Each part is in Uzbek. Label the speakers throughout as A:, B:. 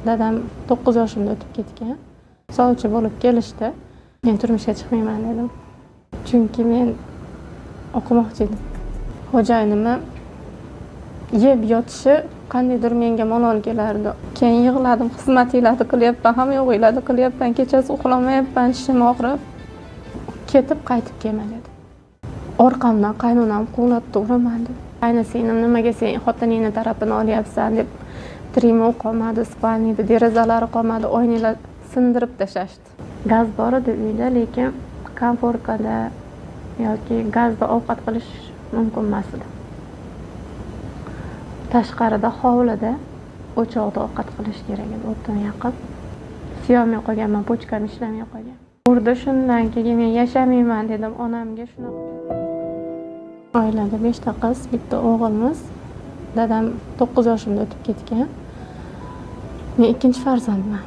A: Dadam 9 yoshimda o'tib ketgan. Sovchi bo'lib kelishdi. Men turmushga chiqmayman dedim. Chunki men o'qimoqchi edim. Xo'jayinimni yeb yotishi qandaydir menga malol kelardi. Keyin yig'ladim, xizmatinglarni qilyapman, hamma yo'g'inglarni qilyapman, kechasi uxlamayapman, tishim og'rib. Ketib qaytib kelma dedi. Orqamdan qaynonam quvlatdi, uraman dedi. Qaynasinglim nimaga sen xotiningni tarafini olyapsan deb trimo qolmadi, spalniyda derazalari qolmadi, oynalar sindirib tashlashdi. Gaz bor edi uyda, lekin komfortkada yoki gazda ovqat qilish mumkin emas edi. Tashqarida hovlida o'choqda ovqat qilish kerak edi, o'tdan yaqin. Siyolmay qolganman, pochkam ishlamay qolgan. Urdi, shundan keyin men yashamayman dedim onamga shunaqa. Oilada 5 ta qiz, bitta o'g'ilmiz. Dadam 9 yoshimda o'tib ketgan. Men ikkinchi farzandman.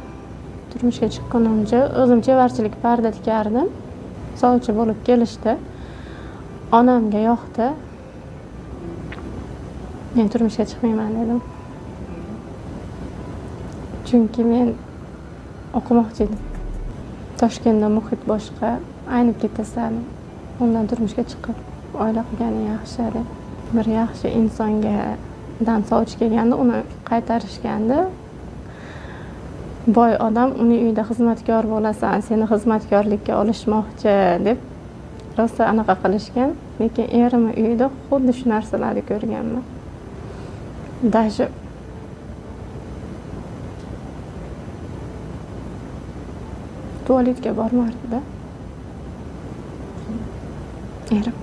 A: Turmushga chiqqanimcha o'zim chevarchilik parda tikardim. Sovchi bo'lib kelishdi. Onamga yoqdi. Men turmushga chiqmayman dedim. Chunki men o'qimoqchi edim. Toshkentda muhit boshqa, aynib ketasan. Undan turmushga chiqib oila qilgani yaxshi deb. Bir yaxshi insonga sovchi kelganda uni qaytarishganda boy odam uni uyida xizmatkor bo'lasan, seni xizmatkorlikka olishmoqchi deb rosa anaqa qilishgan. Lekin erimni uyida xuddi shu narsalarni ko'rganman. Даже tualetga bormardida. Erim.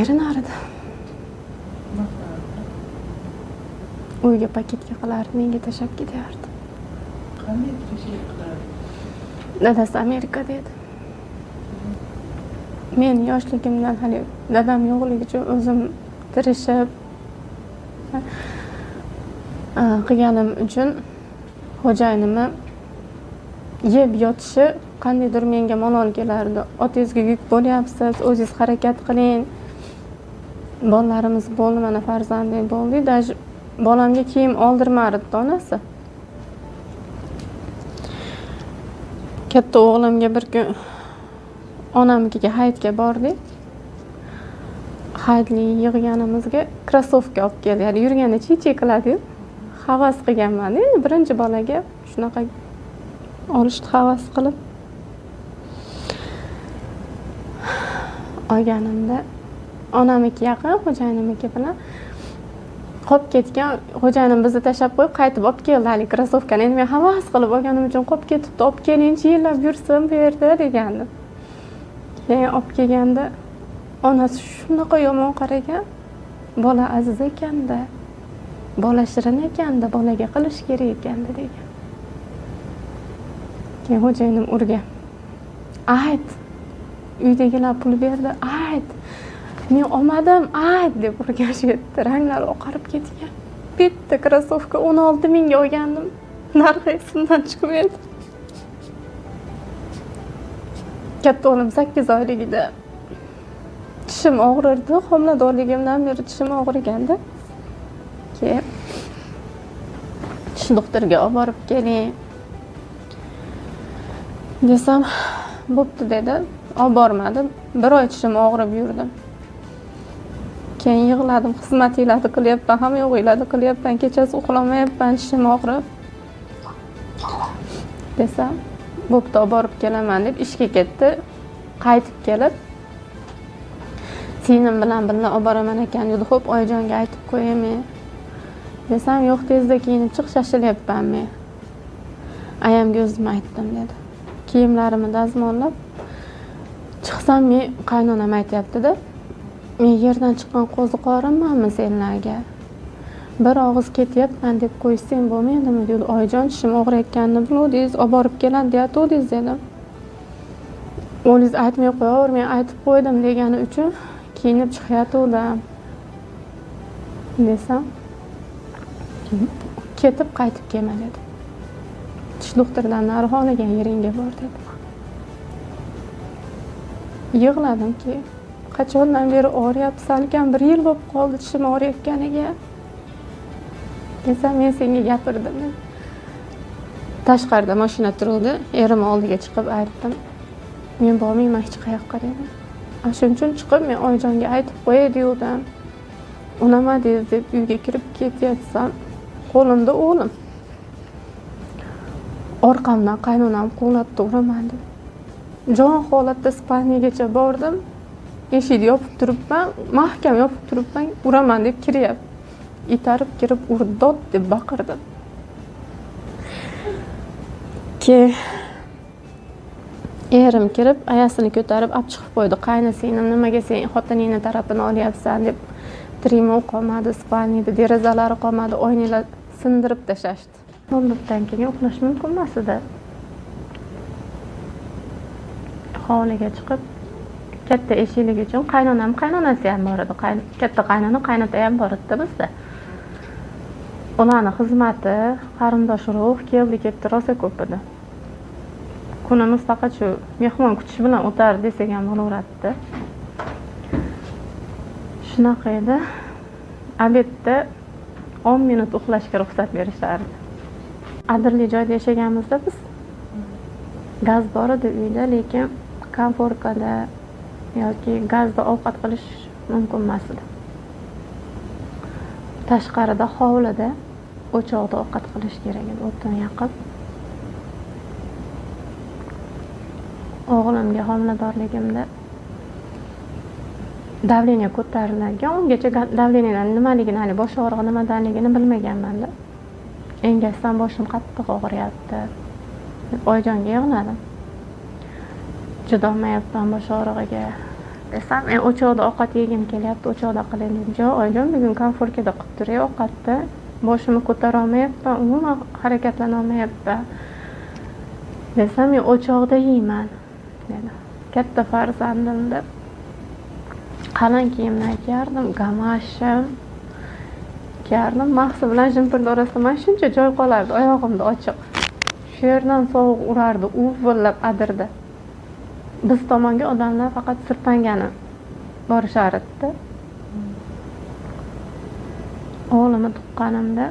A: Erinardi. Uyga paketga qilardi, menga tashab ketardi.
B: Qanday tirishlik qilardi?
A: Dadasi Amerikada edi. Men yoshligimdan hali dadam yo'qligicha o'zim tirishib qilganim uchun xo'jayinimni yeb yotishi qandaydir menga malol kelardi. Otangizga yuk bo'lyapsiz, o'zingiz harakat qiling. Bolalarimiz bo'ldi, mana farzanding bo'ldi. Даже bolamga kiyim oldirmardi onasi. Katta o'g'limga bir kun onamnikiga hayitga bordik. Hayitli yig'ganimizga krossovka olib keldi. Ya'ni yurganda chiy qiladi. Havas qilganman. Birinchi bolaga shunaqa olishni havas qilib olganimda onamniki yaqin, xo'jayinimniki bilan qolib ketgan. Xo'jayinim bizni tashab qo'yib qaytib olib keldi hali krossovkani. Endi men havas qilib olganim uchun qolib ketibdi, olib kelingchi, yillab yursin bu yerda degandim. Keyin olib kelganda onasi shunaqa yomon qaragan. Bola aziz ekanda, bola shirin ekanda, bolaga qilish kerak ekanda degan. Keyin xo'jayinim urgan. Ayt. Uydagilar pul berdi, ayt. Men olmadim, ayt deb urgan shu yerda. Ranglari oqarib ketgan. Bitta krossovka 16 mingga olgandim. Narxi esimdan chiqmaydi. Katta o'g'lim 8 oyligida tishim og'rirdi. Homiladorligimdan beri tishim og'riganda. Keyin tish doktoriga olib borib keling desam, bo'pti dedi. Olib bormadim. 1 oy tishim og'rib yurdim. Keyin yig'ladim, xizmatinglarni qilyapman, hamma yo'g'inglarni qilyapman, kechasi uxlamayapman, tishim og'rib. Desam, bo'pti, olib borib kelaman deb ishga ketdi. Qaytib kelib singlim bilan birga olib boraman ekan dedi. Xo'p, oyijonga aytib qo'yaman. Desam, yo'q, tezda kiyinib chiq, shashilyapman men. Ayamga o'zim aytdim dedi. Kiyimlarimni dazmollab chiqsam, men qaynonam aytayapti-da. Men yerdan chiqqan qo'ziqorinmanmi senlarga? Bir og'iz ketyapman deb qo'ysang bo'lmaydimi dedi. Oyijon, tishim og'riyotganini biluvdingiz, olib borib keladi deyatuvdingiz dedim. O'zingiz aytmay qo'yaver, men aytib qo'ydim degani uchun kiyinib chiqayotgandim desam, ketib qaytib kelma dedi. Tish doktoridan nari xohlagan yeringga bor dedi. Yig'ladimki, qachondan beri og'riyapti, salkam 1 yil bo'lib qoldi tishim og'riyotganiga desam men senga gapirdim. Tashqarida mashina turuvdi. Erim oldiga chiqib aytdim. Men bormayman hech qayoqqa dedim. Shuning uchun chiqib men oyijonga aytib qo'yay degandim. Unama deb uyga kirib ketayotsam, qo'limda o'g'lim. Orqamdan qaynonam quvlatdi, uraman deb. Jon holatda spalnigacha bordim. Eshikni yopib turibman, mahkam yopib turibman, uraman deb kiryapti. Itarib kirib urdi, dod deb baqirdim. Erim kirib, ayasini ko'tarib olib chiqib qo'ydi. Qaynasinglim, nimaga sen xotiningning tarafini olyapsan deb. Trimo qolmadi, spalniyda derazalari qolmadi, oynalar sindirib tashlashdi. Bundan keyin uxlash mumkin emas edi. Hovliga chiqib, katta eshiklik uchun qaynonasi ham bor edi. Katta qaynona, qaynota ham bor edi bizda. Ularning xizmati, qarindosh urug' keldi-ketdi rosa ko'p edi. Kunimiz faqat shu mehmon kutish bilan o'tar desak ham bo'laveradi. Shunaqa edi. Obedda 10 minut uxlashga ruxsat berishardi. Adirli joyda yashaganimizda biz gaz bor edi uyda, lekin konforkada yoki gazda ovqat qilish mumkin emas edi. Tashqarida hovlida o'choqda ovqat qilish kerak edi, o'tin yoqib. O'g'limga homiladorligimda davleniya ko'tarilgan. Ungacha davleniyadan nimaligini, bosh og'rig'i nimadanligini bilmaganman-da. Engashsam boshim qattiq og'riyapti deb oyijonga yig'ladim. Chidolmayapman bosh og'rig'iga desam, men o'choqda ovqat yegim kelyapti, o'choqda qiling dedim. "Yo'q, oyijon, bugun konforkada qilib turay ovqatni. Boshimni ko'tara olmayapman, umuman harakatlana olmayapman." Desam, "Men o'choqda yeyman" dedi. Katta farzandimda qalin kiyimlar kiyardim, gamashim kiyardim. Mahsi bilan jimpirni orasida mana shuncha joy qolardi oyog'imda ochiq. Shu yerdan sovuq urardi, uvillab adirdi. Biz tomonga odamlar faqat sirpangani borishar edi. O'g'limni tuqqanimda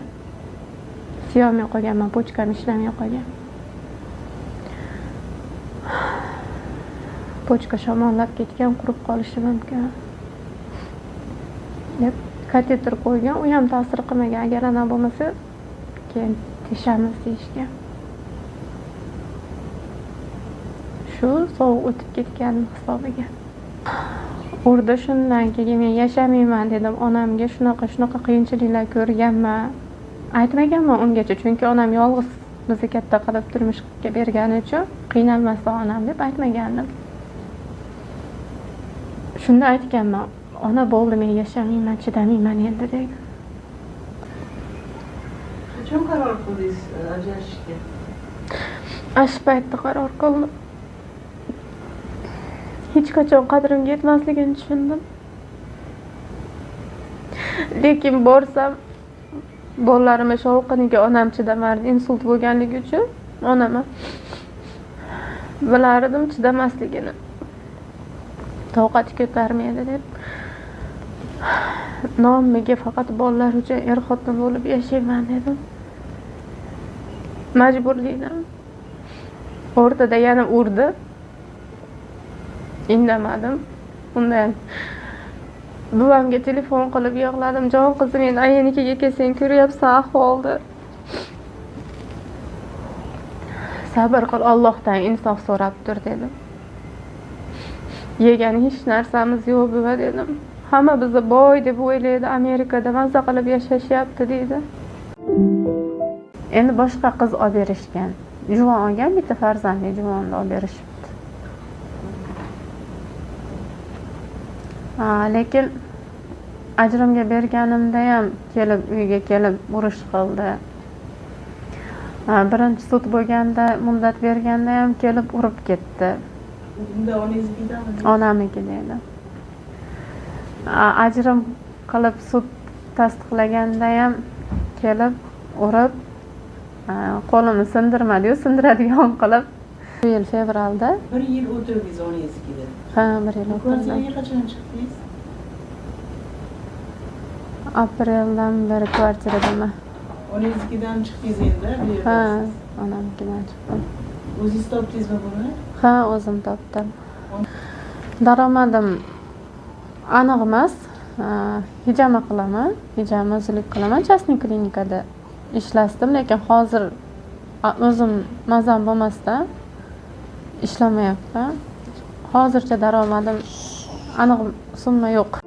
A: siyolmay qolganman, pochkam ishlamay qolgan. Pochka shamollab ketgan, qurib qolishi mumkin deb kateter qo'ygan. U ham ta'sir qilmagan. Agar ana bo'lmasa, keyin teshamiz deyishgan. Shu sovuq o'tib ketgan hisobiga. Urdi. Shundan keyin men yashamayman dedim. Onamga shunaqa qiyinchiliklar ko'rganman. Aytmaganman ungacha, chunki onam yolg'iz bizni katta qilib turmushga bergani uchun qiynalmasdan onam deb aytmagandim. Shunda aytganman, "Ona bo'ldi, men yashamayman, chidamayman endi" dedim.
B: Qachon qaror qildingiz ajrashishga?
A: Shu paytda qaror qildim. Hech qachon qadrimga yetmasligini tushundim. Lekin borsam, bolalarim shovqiniga onam chidamardi, insult bo'lganligi uchun onam bilardim chidamasligini. Toqati ko'tarmaydi deb. Nomiga faqat bolalar uchun er-xotin bo'lib yashayman dedim. Majburlikdan. O'rtada yana urdi. Indamadim. Undan buvamga telefon qilib yig'ladim. "Jon qizim, men ayenikiga kelsang ko'ryapsan ahvolni. Sabr qil, Allohdan insof so'rab tur" dedim. "Yegan hech narsamiz yo'q buva" dedim. "Hamma bizni boy deb o'ylaydi, Amerikada mazza qilib yashashyapti" deydi. Endi boshqa qiz olib berishgan. Juvon olgan, bitta farzandli juvonni olib berishibdi. Lekin ajrimga berganimda ham kelib uyga kelib urush qildi. Birinchi sud bo'lganda, muddat berganda ham kelib urib ketdi.
B: Unda onangiznikidami?
A: Onamniki dedi. Ajrim qilib sud tasdiqlaganda ham kelib urib, qo'limni sindirmadi-yu, sindiradigan qilib. Bu yil fevralda
B: 1 yil o'tirdingiz onangiznikida.
A: Ha, 1 yil o'tirdim.
B: Kvartiraga qachon chiqdingiz?
A: Apreldan beri kvartiradama.
B: Onangiznikidan chiqdingiz endi bu yerda.
A: Ha, onamnikidan chiqdim.
B: O'zingiz topdingizmi buni?
A: Ha, o'zim topdim. Daromadim aniq emas. Hijama qilaman, hijamazlik qilaman. Частный klinikada ishlasdim, lekin hozir o'zim mazam bo'lmasdan ishlamayapman. Hozircha daromadim aniq summa yo'q.